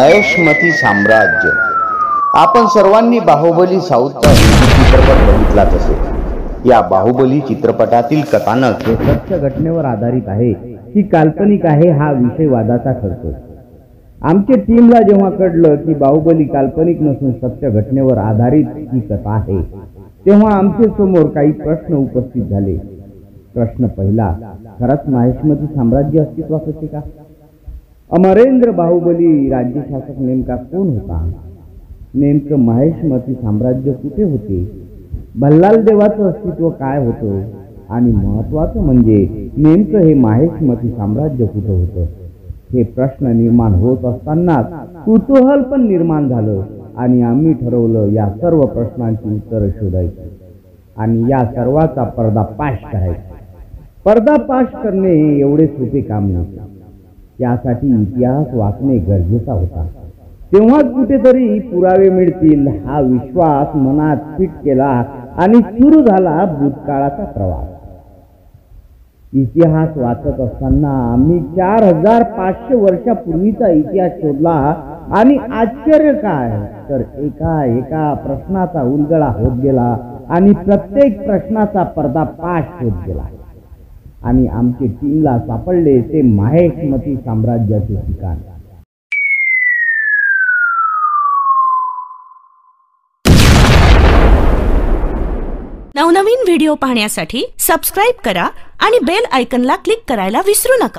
महेशमती साम्राज्य। आपण सर्वांनी बाहुबली साऊथचा हिंदी चित्रपट बघितलाच असेल। या बाहुबली चित्रपटातील कथानक हे सत्य घटनेवर आधारित आहे की काल्पनिक आहे हा विषय वादाचा ठरतो। आमच्या टीमला जेव्हा कळलं की बाहुबली काल्पनिक नसून सत्य घटनेवर आधारित ही कथा आहे, तेव्हा आमच्या समोर काही प्रश्न उपस्थित झाले। प्रश्न पहिला, खरंच महेशमती साम्राज्य अस्तित्वात होते का? अमरेंद्र बाहुबली राज्यशासक नेमका कोण होता? नेमकं महेशमती साम्राज्य कुठे होते? भल्लाल देवाचं अस्तित्व काय होतं? आणि महत्वाचं म्हणजे नेमकं हे महेशमती साम्राज्य कुठे होतं? हे प्रश्न निर्माण होत असतानाच कुतूहल पण निर्माण झालं आणि आम्ही ठरवलं या सर्व प्रश्नांची उत्तरं शोधायची आणि या सर्वाचा पर्दाफाश करायचा। पर्दाफाश करणे हे एवढे सोपे काम नव्हते, त्यासाठी इतिहास वाचणे गरजेचा होता। तेव्हाच कुठेतरी पुरावे मिळतील हा विश्वास मनात फिट केला आणि सुरू झाला भूतकाळाचा प्रवास। इतिहास वाचत असताना आम्ही 4500 वर्षापूर्वीचा इतिहास शोधला आणि आश्चर्य काय तर एका एका प्रश्नाचा उलगडा होत गेला आणि प्रत्येक प्रश्नाचा पर्दाफाश होत गेला आणि आमच्या टीमला सापडले ते महेशमती साम्राज्याचे ठिकाण। नवनवीन व्हिडिओ पाहण्यासाठी सबस्क्राइब करा आणि बेल आयकॉनला क्लिक करायला विसरू नका।